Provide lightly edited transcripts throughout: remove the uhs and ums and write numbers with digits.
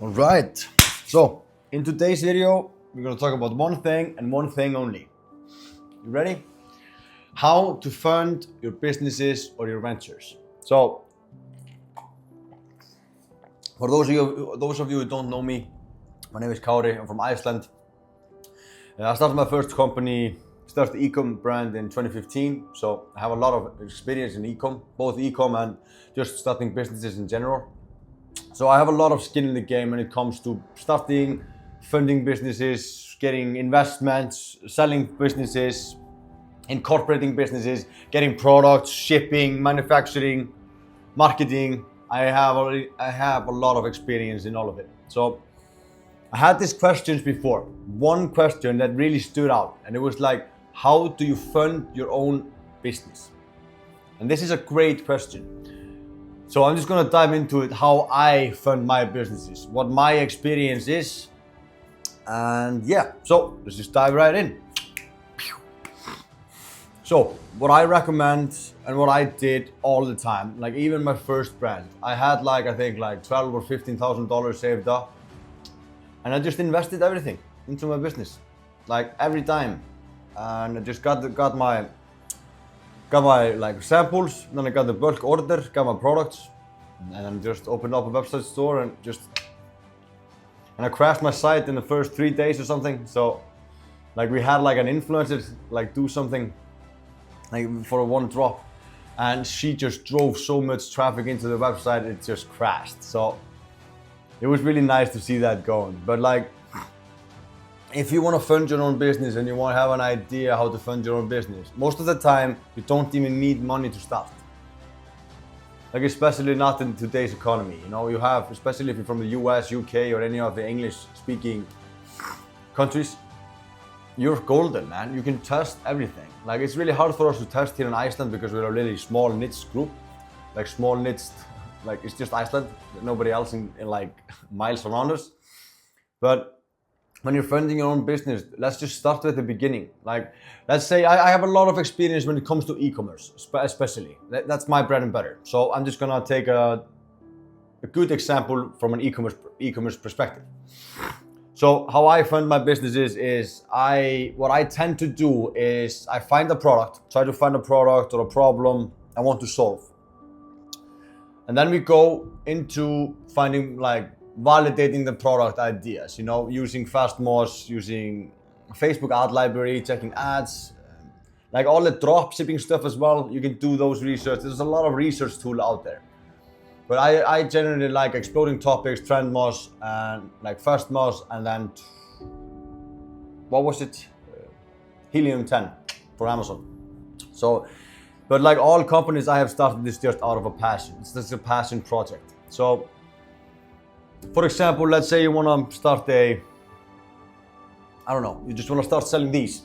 All right. So in today's video, we're going to talk about one thing and one thing only. You ready? How to fund your businesses or your ventures. So for those of you who don't know me, my name is Kári. I'm from Iceland. I started my first company, started the e-com brand in 2015. So I have a lot of experience in e-com, both e-com and just starting businesses in general. So I have a lot of skin in the game when it comes to starting, funding businesses, getting investments, selling businesses, incorporating businesses, getting products, shipping, manufacturing, marketing. I have a lot of experience in all of it. So I had these questions before. One question that really stood out, and it was like, how do you fund your own business? And this is a great question. So I'm just gonna dive into it, how I fund my businesses, what my experience is, and yeah, so let's just dive right in. So what I recommend and what I did all the time, like even my first brand, I had I think $12,000 or $15,000 saved up, and I just invested everything into my business, like every time, and I just got my samples, then I got the bulk order, got my products, and then just opened up a website store and I crashed my site in the first 3 days or something. So we had an influencer do something for one drop, and she just drove so much traffic into the website it just crashed. So it was really nice to see that going. But if you want to fund your own business and you want to have an idea how to fund your own business, most of the time you don't even need money to start. Especially not in today's economy. You have, especially if you're from the US, UK, or any of the English-speaking countries, you're golden, man. You can test everything. It's really hard for us to test here in Iceland because we're a really small niche group, small niche, it's just Iceland, nobody else in miles around us. But when you're funding your own business, let's just start at the beginning. Let's say I have a lot of experience when it comes to e-commerce, especially. That's my bread and butter. So I'm just gonna take a good example from an e-commerce perspective. So how I fund my businesses is what I tend to do is I find a product, try to find a product or a problem I want to solve. And then we go into finding validating the product ideas, using FastMoz, using Facebook ad library, checking ads, all the drop shipping stuff as well. You can do those research. There's a lot of research tool out there. But I generally like Exploding Topics, TrendMoz, and FastMoz, and then, what was it? Helium 10 for Amazon. So, but all companies I have started this just out of a passion. It's just a passion project. So, for example, let's say you want to start you just want to start selling these.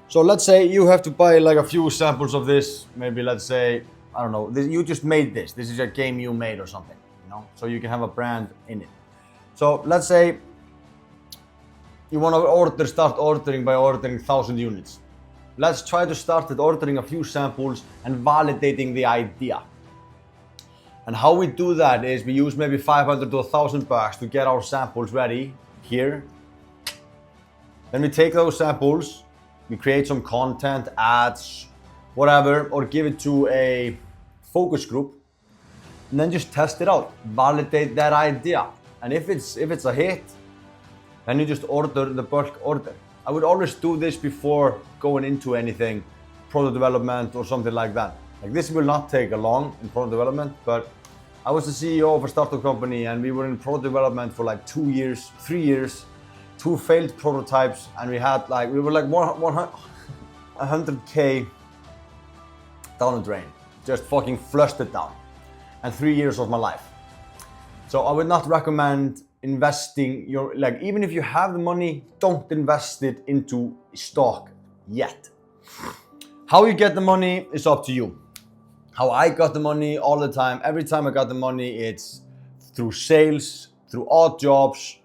So let's say you have to buy a few samples of this. Maybe let's say, you just made this. This is a game you made or something, so you can have a brand in it. So let's say you want to start ordering by ordering 1,000 units. Let's try to start with ordering a few samples and validating the idea. And how we do that is we use maybe $500 to $1,000 to get our samples ready here. Then we take those samples, we create some content, ads, whatever, or give it to a focus group, and then just test it out, validate that idea. And if it's a hit, then you just order the bulk order. I would always do this before going into anything, product development or something like that. This will not take long in product development, but I was the CEO of a startup company and we were in product development for 2 years, 3 years, 2 failed prototypes, and we had we were 100K down the drain, just fucking flushed it down, and 3 years of my life. So I would not recommend investing even if you have the money, don't invest it into stock yet. How you get the money is up to you. How I got the money all the time, every time I got the money, it's through sales, through odd jobs.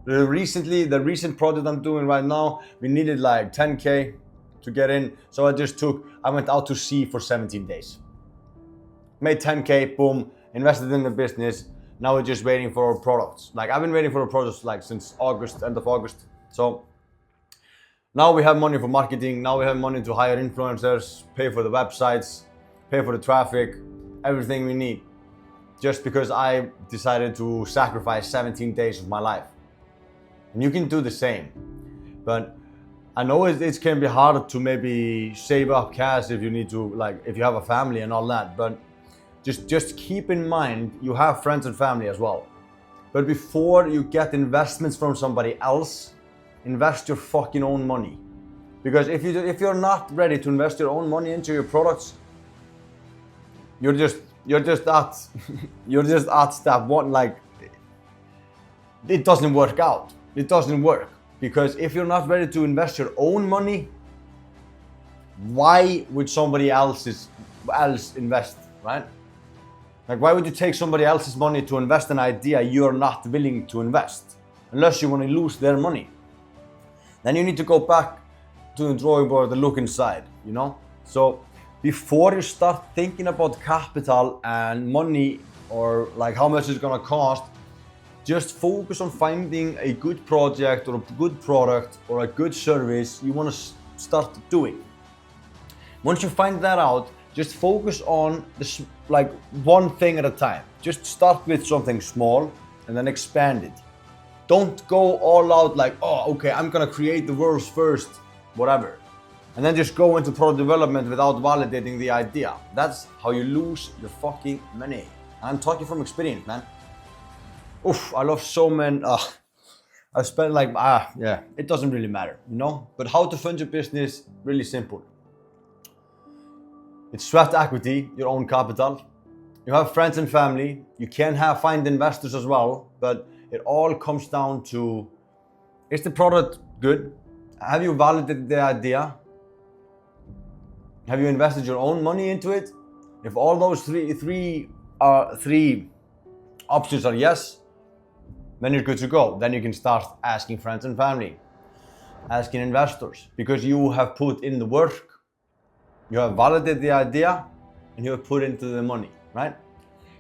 The recent project I'm doing right now, we needed 10K to get in. So I went out to sea for 17 days. made 10K, boom, invested in the business. Now we're just waiting for our products. Like I've been waiting for our products like since August, end of August. So now we have money for marketing. Now we have money to hire influencers, pay for the websites, pay for the traffic, everything we need. Just because I decided to sacrifice 17 days of my life. And you can do the same. But I know it can be hard to maybe save up cash if you need to, like if you have a family and all that. But just keep in mind, you have friends and family as well. But before you get investments from somebody else, invest your fucking own money. Because if you're not ready to invest your own money into your products, you're just at step one. Like it doesn't work out. It doesn't work. Because if you're not ready to invest your own money, why would somebody else invest, right? Like why would you take somebody else's money to invest in an idea you're not willing to invest? Unless you want to lose their money. Then you need to go back to the drawing board and look inside, you know? So before you start thinking about capital and money or like how much it's gonna cost, just focus on finding a good project or a good product or a good service you want to start doing. Once you find that out, just focus on this, like one thing at a time. Just start with something small and then expand it. Don't go all out like, oh, okay, I'm gonna create the world's first whatever. And then just go into product development without validating the idea. That's how you lose your fucking money. I'm talking from experience, man. Oof, I love so many, I've spent like, yeah, it doesn't really matter, you know? But how to fund your business, really simple. It's sweat equity, your own capital. You have friends and family. You can find investors as well, but it all comes down to, is the product good? Have you validated the idea? Have you invested your own money into it? If all those three options are yes, then you're good to go. Then you can start asking friends and family, asking investors, because you have put in the work. You have validated the idea and you have put into the money, right?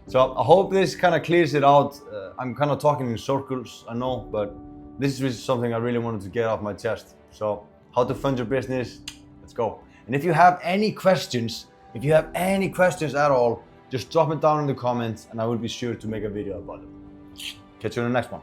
So I hope this kind of clears it out. I'm kind of talking in circles, I know, but this is something I really wanted to get off my chest. So how to fund your business, let's go. And if you have any questions, at all, just drop it down in the comments and I will be sure to make a video about it. Catch you in the next one.